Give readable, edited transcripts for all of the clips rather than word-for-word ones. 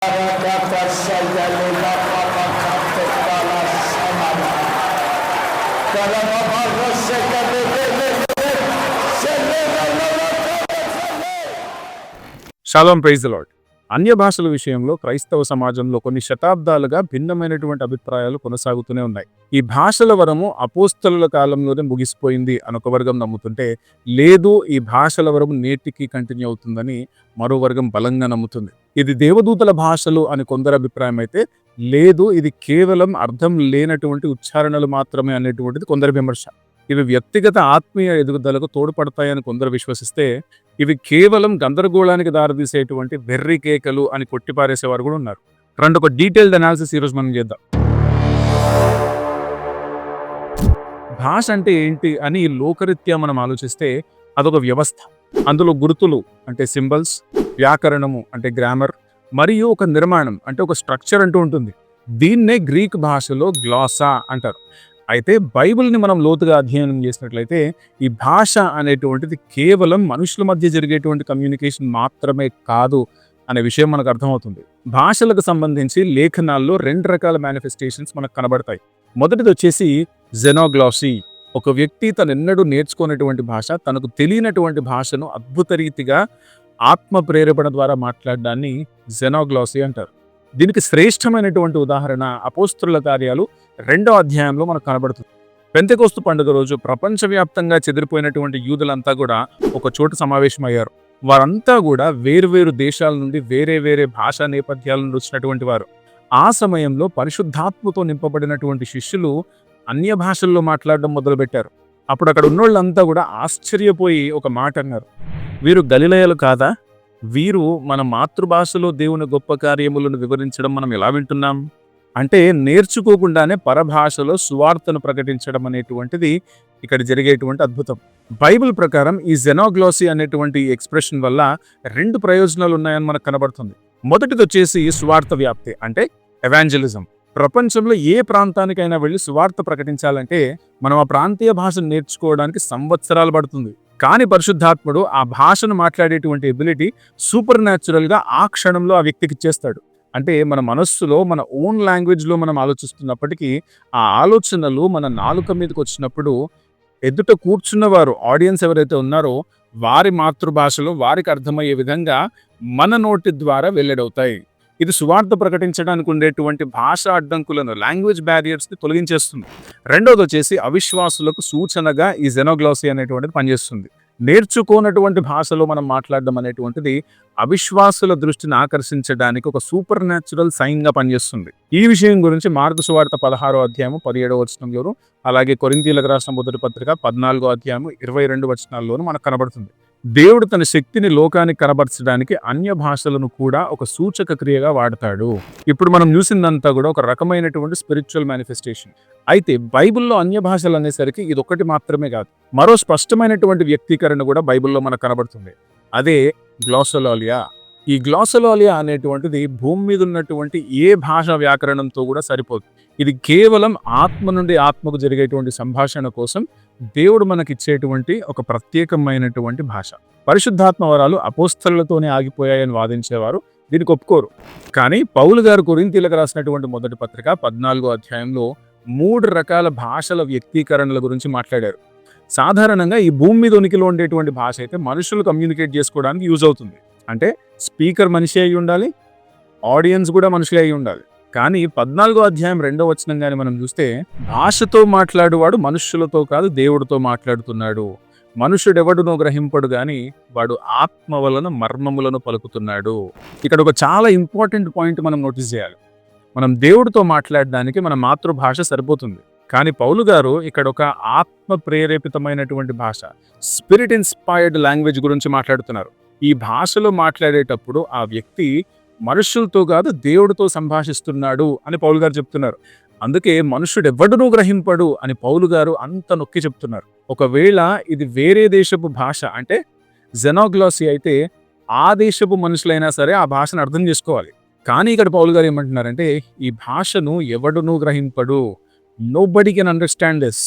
Shalom, praise the lord. అన్య భాషల విషయంలో క్రైస్తవ సమాజంలో కొన్ని శతాబ్దాలుగా భిన్నమైనటువంటి అభిప్రాయాలు కొనసాగుతూనే ఉన్నాయి. ఈ భాషల వరము అపోస్తలుల కాలంలోనే ముగిసిపోయింది అని ఒక వర్గం నమ్ముతుంటే, లేదు ఈ భాషల వరము నేటికి కంటిన్యూ అవుతుందని మరో వర్గం బలంగా నమ్ముతుంది. ఇది దేవదూతల భాషలు అని కొందరు అభిప్రాయం అయితే, లేదు ఇది కేవలం అర్థం లేనటువంటి ఉచ్చారణలు మాత్రమే అనేటువంటిది కొందరి విమర్శ. ఇవి వ్యక్తిగత ఆత్మీయ ఎదుగుదలకు తోడ్పడతాయని కొందరు విశ్వసిస్తే, ఇవి కేవలం గందరగోళానికి దారితీసేటువంటి వెర్రి కేకలు అని కొట్టిపారేసేవారు కూడా ఉన్నారు. రండి, ఒక డీటెయిల్డ్ అనాలిసిస్ ఈరోజు మనం చేద్దాం. భాష అంటే ఏంటి అని లోకరీత్యా మనం ఆలోచిస్తే అదొక వ్యవస్థ. అందులో గుర్తులు అంటే సింబల్స్, వ్యాకరణము అంటే గ్రామర్, మరియు ఒక నిర్మాణం అంటే ఒక స్ట్రక్చర్ అంటూ ఉంటుంది. దీన్నే గ్రీక్ భాషలో గ్లాసా అంటారు. అయితే బైబిల్ని మనం లోతుగా అధ్యయనం చేసినట్లయితే, ఈ భాష అనేటువంటిది కేవలం మనుషుల మధ్య జరిగేటువంటి కమ్యూనికేషన్ మాత్రమే కాదు అనే విషయం మనకు అర్థమవుతుంది. భాషలకు సంబంధించి లేఖనాల్లో 2 రకాల మేనిఫెస్టేషన్స్ మనకు కనబడతాయి. మొదటిది వచ్చేసి జెనోగ్లాసీ. ఒక వ్యక్తి తనెన్నడూ నేర్చుకున్నటువంటి భాష, తనకు తెలియనటువంటి భాషను అద్భుత రీతిగా ఆత్మ ప్రేరేపణ ద్వారా మాట్లాడడాన్ని జెనోగ్లాసీ అంటారు. దీనికి శ్రేష్టమైనటువంటి ఉదాహరణ అపోస్తలుల కార్యాలు 2వ అధ్యాయంలో మనకు కనబడుతుంది. పెంతెకోస్తు పండుగ రోజు ప్రపంచవ్యాప్తంగా చెదిరిపోయినటువంటి యూదులంతా కూడా ఒక చోట సమావేశమయ్యారు. వారంతా కూడా వేరువేరు దేశాల నుండి వేరే వేరే భాషా నేపథ్యాల నుండి వచ్చినటువంటి వారు. ఆ సమయంలో పరిశుద్ధాత్మతో నింపబడినటువంటి శిష్యులు అన్య భాషల్లో మాట్లాడడం మొదలుపెట్టారు. అప్పుడు అక్కడ ఉన్నోళ్ళంతా కూడా ఆశ్చర్యపోయి ఒక మాట అన్నారు, వీరు గలిలయలు కాదా? వీరు మన మాతృభాషలో దేవుని గొప్ప కార్యములను వివరించడం మనం ఎలా వింటున్నాం? అంటే నేర్చుకోకుండానే పరభాషలో సువార్తను ప్రకటించడం అనేటువంటిది ఇక్కడ జరిగేటువంటి అద్భుతం. బైబిల్ ప్రకారం ఈ జెనోగ్లాసీ అనేటువంటి ఎక్స్ప్రెషన్ వల్ల 2 ప్రయోజనాలు ఉన్నాయని మనకు కనబడుతుంది. మొదటిది వచ్చేసి సువార్త వ్యాప్తి అంటే ఎవాంజలిజం. ప్రపంచంలో ఏ ప్రాంతానికైనా వెళ్ళి సువార్త ప్రకటించాలంటే మనం ఆ ప్రాంతీయ భాషను నేర్చుకోవడానికి సంవత్సరాలు పడుతుంది. కానీ పరిశుద్ధాత్ముడు ఆ భాషను మాట్లాడేటువంటి ఎబిలిటీ సూపర్ న్యాచురల్గా ఆ క్షణంలో ఆ వ్యక్తికి ఇచ్చేస్తాడు. అంటే మన మనస్సులో మన ఓన్ లాంగ్వేజ్లో మనం ఆలోచిస్తున్నప్పటికీ ఆ ఆలోచనలు మన నాలుక మీదకి వచ్చినప్పుడు ఎదుట కూర్చున్నవారు, ఆడియన్స్ ఎవరైతే ఉన్నారో వారి మాతృభాషలో వారికి అర్థమయ్యే విధంగా మన నోటి ద్వారా వెల్లడవుతాయి. ఇది సువార్త ప్రకటించడానికి ఉండేటువంటి భాషా అడ్డంకులను, లాంగ్వేజ్ బ్యారియర్స్ని తొలగించేస్తుంది. రెండోది వచ్చేసి అవిశ్వాసులకు సూచనగా ఈ జెనోగ్లాసీ అనేటువంటిది పనిచేస్తుంది. నేర్చుకోనటువంటి భాషలో మనం మాట్లాడడం అనేటువంటిది అవిశ్వాసుల దృష్టిని ఆకర్షించడానికి ఒక సూపర్ న్యాచురల్ సైన్గా పనిచేస్తుంది. ఈ విషయం గురించి మార్కు సువార్త 16వ అధ్యాయము 17వ వచనంలోను, అలాగే కొరింథీయులకు రాసిన మొదటి పత్రిక 14వ అధ్యాయము 22 వచనాల్లోనూ మనకు కనబడుతుంది. దేవుడు తన శక్తిని లోకానికి కనబరచడానికి అన్య భాషలను కూడా ఒక సూచక క్రియగా వాడతాడు. ఇప్పుడు మనం చూసిందంతా కూడా ఒక రకమైనటువంటి స్పిరిచువల్ మేనిఫెస్టేషన్. అయితే బైబిల్లో అన్య భాషలు అనేసరికి ఇది ఒకటి మాత్రమే కాదు, మరో స్పష్టమైనటువంటి వ్యక్తీకరణ కూడా బైబిల్లో మనకు కనబడుతుంది. అదే గ్లాసోలాలియా. ఈ గ్లాసోలాలియా అనేటువంటిది భూమి మీద ఉన్నటువంటి ఏ భాషా వ్యాకరణంతో కూడా సరిపోదు. ఇది కేవలం ఆత్మ నుండి ఆత్మకు జరిగేటువంటి సంభాషణ కోసం దేవుడు మనకిచ్చేటువంటి ఒక ప్రత్యేకమైనటువంటి భాష. పరిశుద్ధాత్మ వరాలు అపోస్తలులతోనే ఆగిపోయాయని వాదించేవారు దీనికి ఒప్పుకోరు. కానీ పౌలు గారు కొరింథీయులకు రాసినటువంటి మొదటి పత్రిక 14వ అధ్యాయంలో 3 రకాల భాషల వ్యక్తీకరణల గురించి మాట్లాడారు. సాధారణంగా ఈ భూమి మీద ఉనికిలో ఉండేటువంటి భాష అయితే మనుషులు కమ్యూనికేట్ చేసుకోవడానికి యూజ్ అవుతుంది. అంటే స్పీకర్ మనిషి అయి ఉండాలి, ఆడియన్స్ కూడా మనుషులే అయి ఉండాలి. కానీ 14వ అధ్యాయం 2వ వచనం గాని మనం చూస్తే, భాషతో మాట్లాడువాడు మనుష్యులతో కాదు దేవుడితో మాట్లాడుతున్నాడు. మనుషుడెవడునో గ్రహింపడు గాని వాడు ఆత్మ వలన మర్మములను పలుకుతున్నాడు. ఇక్కడ ఒక చాలా ఇంపార్టెంట్ పాయింట్ మనం నోటీస్ చేయాలి. మనం దేవుడితో మాట్లాడడానికి మన మాతృభాష సరిపోతుంది. కానీ పౌలు గారు ఇక్కడ ఒక ఆత్మ ప్రేరేపితమైనటువంటి భాష, స్పిరిట్ ఇన్స్పైర్డ్ లాంగ్వేజ్ గురించి మాట్లాడుతున్నారు. ఈ భాషలో మాట్లాడేటప్పుడు ఆ వ్యక్తి మనుషులతో కాదు దేవుడితో సంభాషిస్తున్నాడు అని పౌలు గారు చెప్తున్నారు. అందుకే మనుషుడెవ్వడునూ గ్రహింపడు అని పౌలు గారు అంత నొక్కి చెప్తున్నారు. ఒకవేళ ఇది వేరే దేశపు భాష అంటే జెనోగ్లాసీ అయితే ఆ దేశపు మనుషులైనా సరే ఆ భాషను అర్థం చేసుకోవాలి. కానీ ఇక్కడ పౌలు గారు ఏమంటున్నారంటే ఈ భాషను ఎవడునూ గ్రహింపడు, నోబడీ కెన్ అండర్స్టాండ్ దిస్.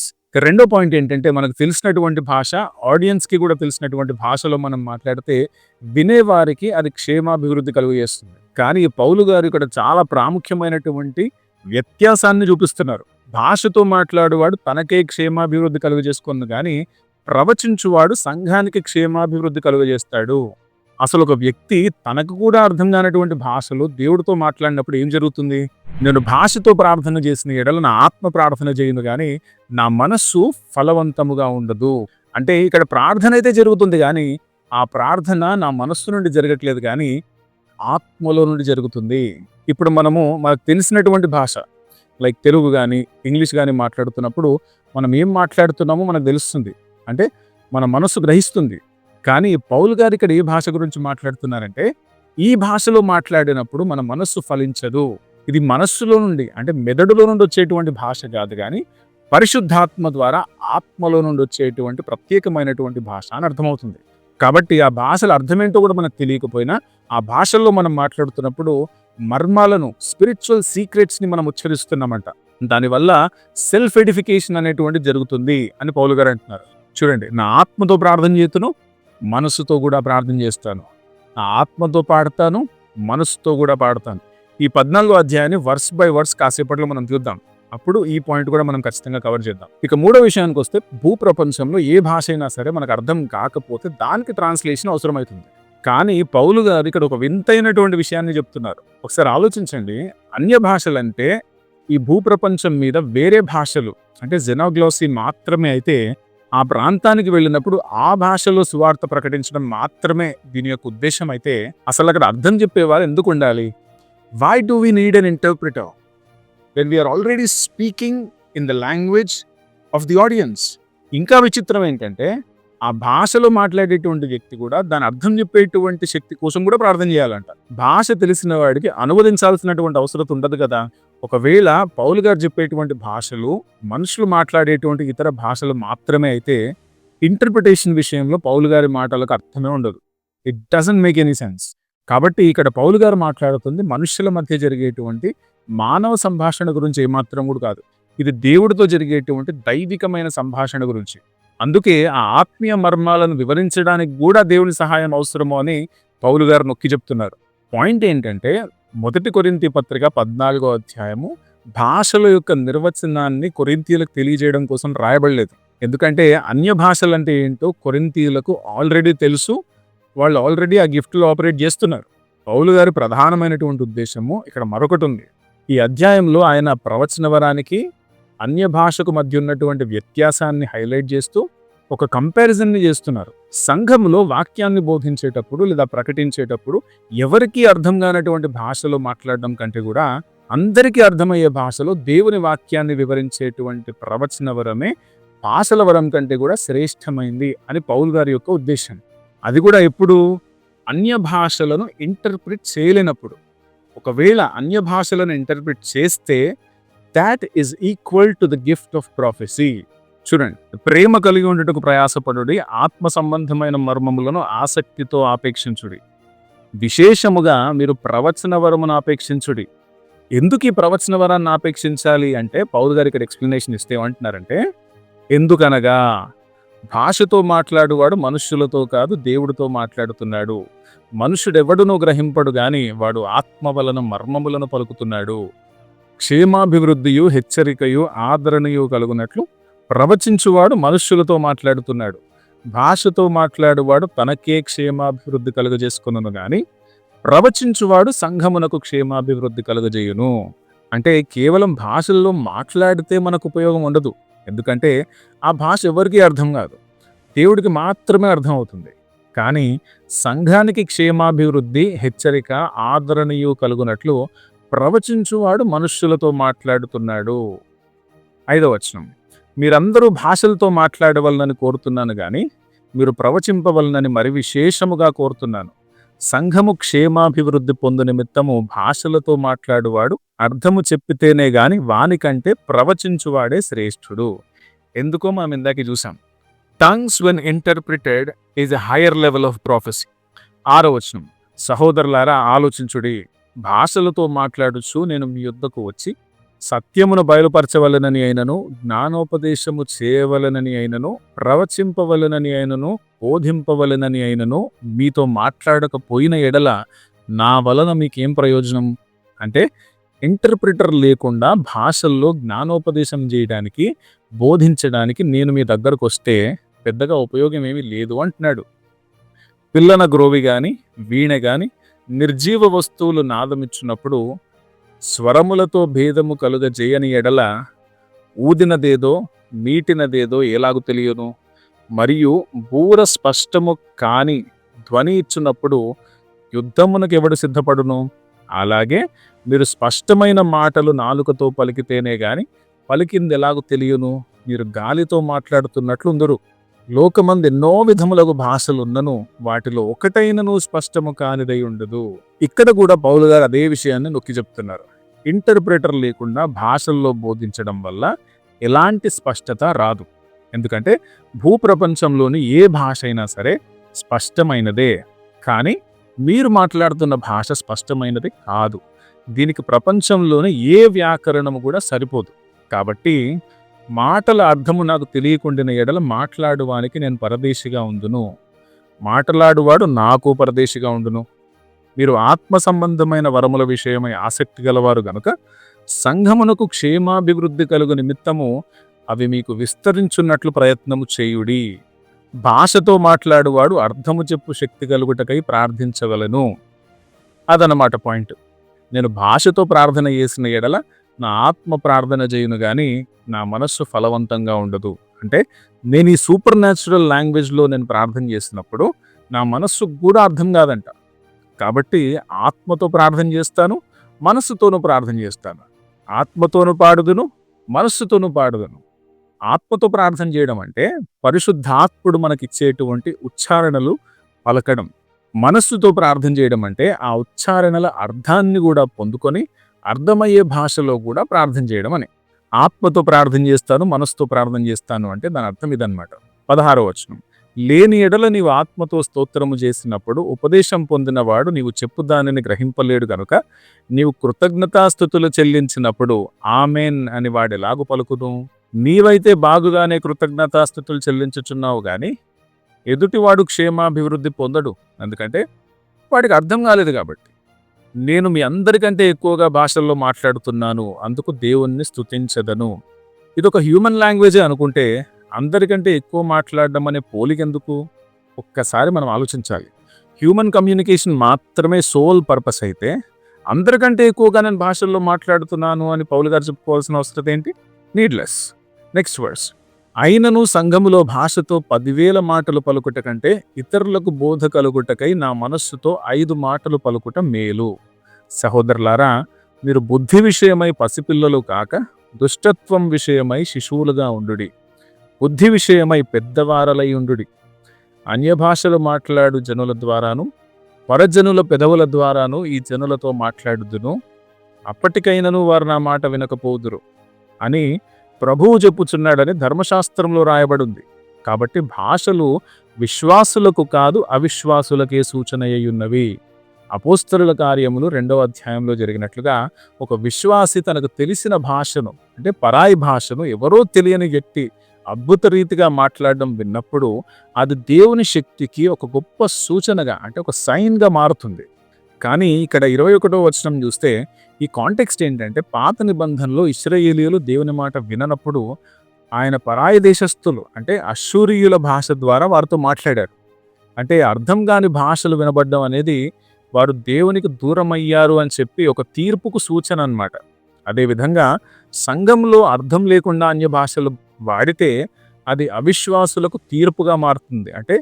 రెండో పాయింట్ ఏంటంటే, మనకు తెలిసినటువంటి భాష ఆడియన్స్కి కూడా తెలిసినటువంటి భాషలో మనం మాట్లాడితే వినేవారికి అది క్షేమాభివృద్ధి కలుగజేస్తుంది. కానీ పౌలు గారు ఇక్కడ చాలా ప్రాముఖ్యమైనటువంటి వ్యత్యాసాన్ని చూపిస్తున్నారు. భాషతో మాట్లాడువాడు తనకే క్షేమాభివృద్ధి కలుగజేసుకును గాని ప్రవచించువాడు సంఘానికి క్షేమాభివృద్ధి కలుగజేస్తాడు. అసలు ఒక వ్యక్తి తనకు కూడా అర్థం కానటువంటి భాషలో దేవుడితో మాట్లాడినప్పుడు ఏం జరుగుతుంది? నేను భాషతో ప్రార్థన చేసిన ఎడల నా ఆత్మ ప్రార్థన చేయను గాని నా మనస్సు ఫలవంతముగా ఉండదు. అంటే ఇక్కడ ప్రార్థన అయితే జరుగుతుంది కానీ ఆ ప్రార్థన నా మనస్సు నుండి జరగట్లేదు కానీ ఆత్మలో నుండి జరుగుతుంది. ఇప్పుడు మనకు తెలిసినటువంటి భాష లైక్ తెలుగు కానీ ఇంగ్లీష్ కానీ మాట్లాడుతున్నప్పుడు మనం ఏం మాట్లాడుతున్నామో మనకు తెలుస్తుంది, అంటే మన మనస్సు గ్రహిస్తుంది. కానీ పౌలు గారు ఇక్కడ ఏ భాష గురించి మాట్లాడుతున్నారంటే ఈ భాషలో మాట్లాడినప్పుడు మన మనస్సు ఫలించదు. ఇది మనస్సులో నుండి అంటే మెదడులో నుండి వచ్చేటువంటి భాష కాదు కానీ పరిశుద్ధాత్మ ద్వారా ఆత్మలో నుండి వచ్చేటువంటి ప్రత్యేకమైనటువంటి భాష అని అర్థమవుతుంది. కాబట్టి ఆ భాషల అర్థమేంటో కూడా మనకు తెలియకపోయినా ఆ భాషల్లో మనం మాట్లాడుతున్నప్పుడు మర్మాలను, స్పిరిచువల్ సీక్రెట్స్ని మనం ఉచ్చరిస్తున్నామంట. దానివల్ల సెల్ఫ్ ఎడిఫికేషన్ అనేటువంటి జరుగుతుంది అని పౌలు గారు అంటున్నారు. చూడండి, నా ఆత్మతో ప్రార్థన చేతును, మనసుతో కూడా ప్రార్థన చేస్తాను. నా ఆత్మతో పాడతాను, మనసుతో కూడా పాడతాను. ఈ 14వ అధ్యాయాన్ని వర్స్ బై వర్స్ కాసేపట్లో మనం చూద్దాం. అప్పుడు ఈ పాయింట్ కూడా మనం ఖచ్చితంగా కవర్ చేద్దాం. ఇక మూడో విషయానికి వస్తే భూప్రపంచంలో ఏ భాష అయినా సరే మనకు అర్థం కాకపోతే దానికి ట్రాన్స్లేషన్ అవసరమవుతుంది. కానీ పౌలు గారు ఇక్కడ ఒక వింతైనటువంటి విషయాన్ని చెప్తున్నారు. ఒకసారి ఆలోచించండి, అన్య భాషలంటే ఈ భూప్రపంచం మీద వేరే భాషలు అంటే జెనోగ్లోసీ మాత్రమే అయితే ఆ ప్రాంతానికి వెళ్ళినప్పుడు ఆ భాషలో సువార్త ప్రకటించడం మాత్రమే దీని యొక్క ఉద్దేశం అయితే అసలు అక్కడ అర్థం చెప్పేవారు ఎందుకు ఉండాలి? Why do we need an interpreter when we are already speaking in the language of the audience? ఇంకా విచిత్రం ఏంటంటే ఆ భాషలో మాట్లాడేటువంటి వ్యక్తి కూడా దాని అర్థం చెప్పేటువంటి శక్తి కోసం కూడా ప్రార్థన చేయాలంట. భాష తెలిసిన వాడికి అనువదించాల్సినటువంటి అవసరం ఉండదు కదా. ఒకవేళ పౌలు గారు చెప్పేటువంటి భాషలు మనుషులు మాట్లాడేటువంటి ఇతర భాషలు మాత్రమే అయితే ఇంటర్ప్రిటేషన్ విషయంలో పౌలు గారి మాటలకు అర్థమే ఉండదు. It doesn't make any sense. కాబట్టి ఇక్కడ పౌలు గారు మాట్లాడుతుంది మనుషుల మధ్య జరిగేటువంటి మానవ సంభాషణ గురించి ఏమాత్రం కూడా కాదు. ఇది దేవుడితో జరిగేటువంటి దైవికమైన సంభాషణ గురించి. అందుకే ఆ ఆత్మీయ మర్మాలను వివరించడానికి కూడా దేవుని సహాయం అవసరమో అని పౌలు గారు నొక్కి చెప్తున్నారు. పాయింట్ ఏంటంటే 1 కొరింథీ పత్రిక 14వ అధ్యాయము భాషల యొక్క నిర్వచనాన్ని కొరింథీయులకు తెలియజేయడం కోసం రాయబడలేదు. ఎందుకంటే అన్య భాషలు అంటే ఏంటో కొరింథీయులకు ఆల్రెడీ తెలుసు. వాళ్ళు ఆల్రెడీ ఆ గిఫ్ట్లో ఆపరేట్ చేస్తున్నారు. పౌలు గారి ప్రధానమైనటువంటి ఉద్దేశము ఇక్కడ మరొకటి ఉంది. ఈ అధ్యాయంలో ఆయన ప్రవచన వరానికి అన్య భాషకు మధ్య ఉన్నటువంటి వ్యత్యాసాన్ని హైలైట్ చేస్తూ ఒక కంపారిజన్ని చేస్తున్నారు. సంఘంలో వాక్యాన్ని బోధించేటప్పుడు లేదా ప్రకటించేటప్పుడు ఎవరికీ అర్థం కానటువంటి భాషలో మాట్లాడడం కంటే కూడా అందరికీ అర్థమయ్యే భాషలో దేవుని వాక్యాన్ని వివరించేటువంటి ప్రవచన వరమే భాషల వరం కంటే కూడా శ్రేష్టమైంది అని పౌలు గారి యొక్క ఉద్దేశం. అది కూడా ఎప్పుడు? అన్య భాషలను ఇంటర్ప్రిట్ చేయలేనప్పుడు. ఒకవేళ అన్య భాషలను ఇంటర్ప్రిట్ చేస్తే that is equal to the gift of prophecy. చూడండి, ప్రేమ కలిగి ఉండటకు ప్రయాసపడుడి, ఆత్మ సంబంధమైన మర్మములను ఆసక్తితో ఆపేక్షించుడి, విశేషముగా మీరు ప్రవచన వరమును ఆపేక్షించుడి. ఎందుకు ఈ ప్రవచన వరాన్ని ఆపేక్షించాలి అంటే పౌలు గారు ఇక్కడ ఎక్స్ప్లెనేషన్ ఇస్తే ఏమంటున్నారంటే, ఎందుకనగా భాషతో మాట్లాడువాడు మనుష్యులతో కాదు దేవుడితో మాట్లాడుతున్నాడు. మనుషుడెవడునో గ్రహింపడు గాని వాడు ఆత్మ వలన మర్మములను పలుకుతున్నాడు. క్షేమాభివృద్ధియు హెచ్చరికయు ఆదరణయు కలుగునట్లు ప్రవచించువాడు మనుష్యులతో మాట్లాడుతున్నాడు. భాషతో మాట్లాడువాడు తనకే క్షేమాభివృద్ధి కలుగజేసుకును గాని ప్రవచించువాడు సంఘమునకు క్షేమాభివృద్ధి కలుగజేయును. అంటే కేవలం భాషల్లో మాట్లాడితే మనకు ఉపయోగం ఉండదు. ఎందుకంటే ఆ భాష ఎవరికీ అర్థం కాదు, దేవుడికి మాత్రమే అర్థం అవుతుంది. కానీ సంఘానికి క్షేమాభివృద్ధి, హెచ్చరిక, ఆదరణీయు కలుగునట్లు ప్రవచించువాడు మనుష్యులతో మాట్లాడుతున్నాడు. 5వ వచనం, మీరందరూ భాషలతో మాట్లాడవలనని కోరుతున్నాను గాని మీరు ప్రవచింపవలనని మరి విశేషముగా కోరుతున్నాను. సంఘము క్షేమాభివృద్ధి పొందు నిమిత్తము భాషలతో మాట్లాడువాడు అర్థము చెప్పితేనే గాని వానికంటే ప్రవచించువాడే శ్రేష్ఠుడు. ఎందుకో మనం ఇందాక చూసాం. Tongues when interpreted is a higher level of prophecy. 6వ వచనం, సహోదరులారా ఆలోచించుడి, భాషలతో మాట్లాడుచు నేను మీ యొద్దకు వచ్చి సత్యమును బయలుపరచవలనని అయినను, జ్ఞానోపదేశము చేయవలనని అయినను, ప్రవచింపవలనని అయినను, బోధింపవలనని అయినను మీతో మాట్లాడకపోయిన ఎడల నా వలన మీకేం ప్రయోజనం అంటే ఇంటర్ప్రిటర్ లేకుండా భాషల్లో జ్ఞానోపదేశం చేయడానికి, బోధించడానికి నేను మీ దగ్గరకు వస్తే పెద్దగా ఉపయోగం ఏమీ లేదు అంటున్నాడు. పిల్లన గ్రోవి గాని, వీణ గాని నిర్జీవ వస్తువులు నాదమిచ్చినప్పుడు స్వరములతో భేదము కలుగజేయని ఎడల ఊదినదేదో మీటినదేదో ఎలాగు తెలియను. మరియు బూర స్పష్టము కాని ధ్వని ఇచ్చినప్పుడు యుద్ధమునకు ఎవడు సిద్ధపడును. అలాగే మీరు స్పష్టమైన మాటలు నాలుకతో పలికితేనే గాని పలికింది ఎలాగూ తెలియను. మీరు గాలితో మాట్లాడుతున్నట్లుందరు. లోకమందు ఎన్నో విధములకు భాషలున్నను వాటిలో ఒకటైనను స్పష్టము కానిదై ఉండదు. ఇక్కడ కూడా పౌలు గారు అదే విషయాన్ని నొక్కి చెప్తున్నారు. ఇంటర్ప్రిటర్ లేకుండా భాషల్లో బోధించడం వల్ల ఎలాంటి స్పష్టత రాదు. ఎందుకంటే భూప్రపంచంలోని ఏ భాష అయినా సరే స్పష్టమైనదే, కానీ మీరు మాట్లాడుతున్న భాష స్పష్టమైనది కాదు. దీనికి ప్రపంచంలోని ఏ వ్యాకరణము కూడా సరిపోదు. కాబట్టి మాటల అర్థము నాకు తెలియకుండిన ఎడల మాట్లాడువానికి నేను పరదేశిగా ఉండును, మాట్లాడువాడు నాకు పరదేశిగా ఉండును. మీరు ఆత్మ సంబంధమైన వరముల విషయమై ఆసక్తి గలవారు గనుక సంఘమునకు క్షేమాభివృద్ధి కలుగు నిమిత్తము అవి మీకు విస్తరించున్నట్లు ప్రయత్నము చేయుడి. భాషతో మాట్లాడువాడు అర్థము చెప్పు శక్తి కలుగుటకై ప్రార్థించవలను. అదనమాట పాయింట్. నేను భాషతో ప్రార్థన చేసిన ఎడల నా ఆత్మ ప్రార్థన చేయును గాని నా మనస్సు ఫలవంతంగా ఉండదు. అంటే నేను ఈ సూపర్ న్యాచురల్ లాంగ్వేజ్లో నేను ప్రార్థన చేసినప్పుడు నా మనస్సుకు కూడా అర్థం కాదంట. కాబట్టి ఆత్మతో ప్రార్థన చేస్తాను, మనస్సుతోనూ ప్రార్థన చేస్తాను. ఆత్మతోనూ పాడుదును, మనస్సుతోనూ పాడుదును. ఆత్మతో ప్రార్థన చేయడం అంటే పరిశుద్ధాత్ముడు మనకిచ్చేటువంటి ఉచ్చారణలు పలకడం. మనస్సుతో ప్రార్థన చేయడం అంటే ఆ ఉచ్చారణల అర్థాన్ని కూడా పొందుకొని అర్థమయ్యే భాషలో కూడా ప్రార్థన చేయడం అని. ఆత్మతో ప్రార్థన చేస్తాను, మనస్సుతో ప్రార్థన చేస్తాను అంటే దాని అర్థం ఇదన్నమాట. 16వ వచనం, లేని ఎడల నీవు ఆత్మతో స్తోత్రము చేసినప్పుడు ఉపదేశం పొందినవాడు నీవు చెప్పు దానిని గ్రహింపలేడు గనుక నీవు కృతజ్ఞతాస్తుతులు చెల్లించినప్పుడు ఆమెన్ అని వాడు ఎలాగు పలుకును. నీవైతే బాగుగానే కృతజ్ఞతాస్తుతులు చెల్లించుచున్నావు గాని ఎదుటివాడు క్షేమాభివృద్ధి పొందడు. ఎందుకంటే వాడికి అర్థం కాలేదు కాబట్టి. నేను మీ అందరికంటే ఎక్కువగా భాషల్లో మాట్లాడుతున్నాను, అందుకు దేవుణ్ణి స్తుతించదను. ఇదొక హ్యూమన్ లాంగ్వేజే అనుకుంటే అందరికంటే ఎక్కువ మాట్లాడడం అనే పోలికెందుకు? ఒక్కసారి మనం ఆలోచించాలి. హ్యూమన్ కమ్యూనికేషన్ మాత్రమే సోల్ పర్పస్ అయితే అందరికంటే ఎక్కువగా నేను భాషల్లో మాట్లాడుతున్నాను అని పౌలు గారు చెప్పుకోవాల్సిన అవసరం ఏంటి? నీడ్లెస్. నెక్స్ట్ వర్స్, అయినను సంఘములో భాషతో 10,000 మాటలు పలుకుట కంటే ఇతరులకు బోధ కలుగుటకై నా మనస్సుతో 5 మాటలు పలుకుట మేలు. సహోదరులారా, మీరు బుద్ధి విషయమై పసిపిల్లలు కాక దుష్టత్వం విషయమై శిశువులుగా ఉండుడి. బుద్ధి విషయమై పెద్దవారలై ఉండుడి. అన్యభాషలు మాట్లాడు జనుల ద్వారాను పరజనుల పెదవుల ద్వారాను ఈ జనులతో మాట్లాడుదును, అప్పటికైనను వారు నా మాట వినకపోదురు అని ప్రభువు చెప్పుచున్నాడని ధర్మశాస్త్రంలో రాయబడింది. కాబట్టి భాషలు విశ్వాసులకు కాదు అవిశ్వాసులకే సూచన అయ్యున్నవి. అపోస్తలుల కార్యములు 2వ అధ్యాయంలో జరిగినట్లుగా ఒక విశ్వాసి తనకు తెలిసిన భాషను, అంటే పరాయి భాషను ఎవరో తెలియని వ్యక్తి అద్భుత రీతిగా మాట్లాడడం విన్నప్పుడు అది దేవుని శక్తికి ఒక గొప్ప సూచనగా, అంటే ఒక సైన్గా మారుతుంది. కానీ ఇక్కడ 21వ వచనం చూస్తే ఈ కాంటెక్స్ట్ ఏంటంటే పాత నిబంధనలో ఇశ్రాయేలీయులు దేవుని మాట విననప్పుడు ఆయన పరాయి దేశస్థులు అంటే అశ్షూరీయుల భాష ద్వారా వారితో మాట్లాడారు. అంటే అర్థం కాని భాషలు వినబడ్డం అనేది వారు దేవునికి దూరమయ్యారు అని చెప్పి ఒక తీర్పుకు సూచన అన్నమాట. అదేవిధంగా సంఘంలో అర్థం లేకుండా అన్య భాషలు వాడితే అది అవిశ్వాసులకు తీర్పుగా మారుతుంది. అంటే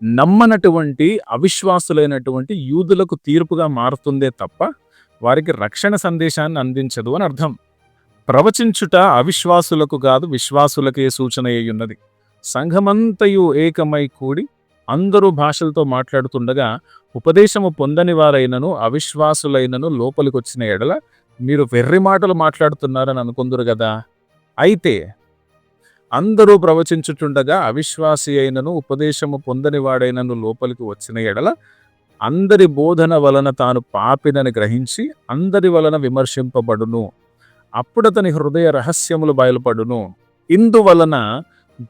నమ్మనటువంటి అవిశ్వాసులైనటువంటి యూదులకు తీర్పుగా మారుతుందే తప్ప వారికి రక్షణ సందేశాన్ని అందించదు అని అర్థం. ప్రవచించుట అవిశ్వాసులకు కాదు విశ్వాసులకే సూచన అయ్యున్నది. సంఘమంతయు ఏకమై కూడి అందరూ భాషలతో మాట్లాడుతుండగా ఉపదేశము పొందని వారైనను అవిశ్వాసులైనను లోపలికొచ్చిన ఎడల మీరు వెర్రి మాటలు మాట్లాడుతున్నారని అనుకుందురు కదా. అయితే అందరూ ప్రవచించుచుండగా అవిశ్వాసి అయినను ఉపదేశము పొందని వాడైనను లోపలికి వచ్చిన ఎడల అందరి బోధన వలన తాను పాపినని గ్రహించి అందరి వలన విమర్శింపబడును. అప్పుడతని హృదయ రహస్యములు బయలుపడును. ఇందువలన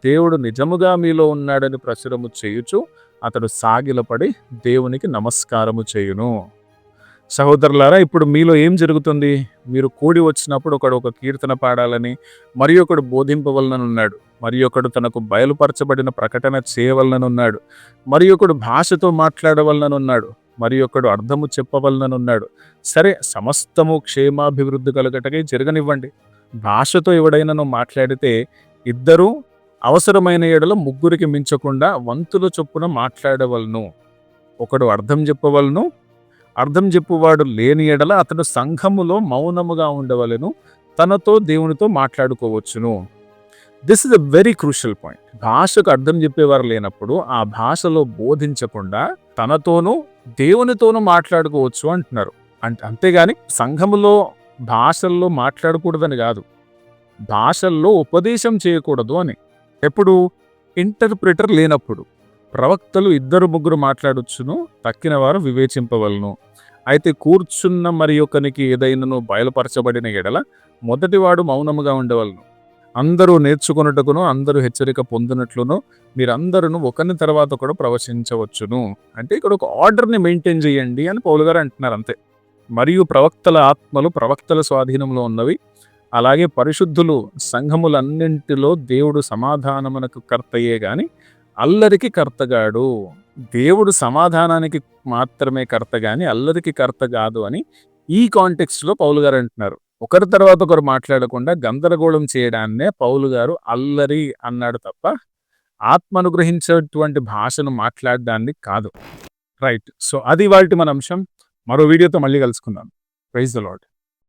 దేవుడు నిజముగా మీలో ఉన్నాడని ప్రచురము చేయుచు అతడు సాగిలపడి దేవునికి నమస్కారము చేయును. సహోదరులారా, ఇప్పుడు మీలో ఏం జరుగుతుంది? మీరు కూడి వచ్చినప్పుడు ఒకడు ఒక కీర్తన పాడాలని, మరి ఒకడు బోధింపవలననున్నాడు. మరి ఒకడు తనకు బయలుపరచబడిన ప్రకటన చేయవలననున్నాడు. మరి ఒకడు భాషతో మాట్లాడవలననున్నాడు. మరి ఒకడు అర్థము చెప్పవలననున్నాడు. సరే, సమస్తము క్షేమాభివృద్ధి కలుగటకై జరగనివ్వండి. భాషతో ఎవడైనను మాట్లాడితే ఇద్దరూ అవసరమైన యెడల ముగ్గురికి మించకుండా వంతుల చొప్పున మాట్లాడవలెను. ఒకడు అర్థం చెప్పవలెను. అర్థం చెప్పువాడు లేని యెడల అతడు సంఘములో మౌనముగా ఉండవలెను. తనతో దేవునితో మాట్లాడుకోవచ్చును. This is a very crucial point. భాషకు అర్థం చెప్పేవారు లేనప్పుడు ఆ భాషలో బోధించకుండా తనతోనూ దేవునితోనూ మాట్లాడుకోవచ్చు అంటున్నారు. అంతేగాని సంఘములో భాషల్లో మాట్లాడకూడదని కాదు. భాషల్లో ఉపదేశం చేయకూడదు అని. ఎప్పుడు? ఇంటర్ప్రిటర్ లేనప్పుడు. ప్రవక్తలు ఇద్దరు ముగ్గురు మాట్లాడొచ్చును, తక్కిన వారు వివేచింపవలను. అయితే కూర్చున్న మరి ఒకనికి ఏదైనను బయలుపరచబడిన ఎడల మొదటివాడు మౌనముగా ఉండవలను. అందరూ నేర్చుకొనుటకును అందరూ హెచ్చరిక పొందినట్లును మీరందరూ ఒకరిని తర్వాత ఒకడు ప్రవచించవచ్చును. అంటే ఇక్కడ ఒక ఆర్డర్ని మెయింటైన్ చేయండి అని పౌలు గారు అంటున్నారు, అంతే. మరియు ప్రవక్తల ఆత్మలు ప్రవక్తల స్వాధీనంలో ఉన్నవి. అలాగే పరిశుద్ధులు సంఘములన్నింటిలో దేవుడు సమాధానమునకు కర్తయే గాని అల్లరికి కర్తగాడు. దేవుడు సమాధానానికి మాత్రమే కర్త గాని అల్లరికి కర్త కాదు అని ఈ కాంటెక్స్ట్లో పౌలు గారు అంటున్నారు. ఒకరి తర్వాత ఒకరు మాట్లాడకుండా గందరగోళం చేయడాన్నే పౌలు గారు అల్లరి అన్నాడు తప్ప ఆత్మ అనుగ్రహించేటువంటి భాషను మాట్లాడడాన్ని కాదు. రైట్. సో అది ఇవాల్టి మన అంశం. మరో వీడియోతో మళ్ళీ కలుసుకుందాం. Praise the lord.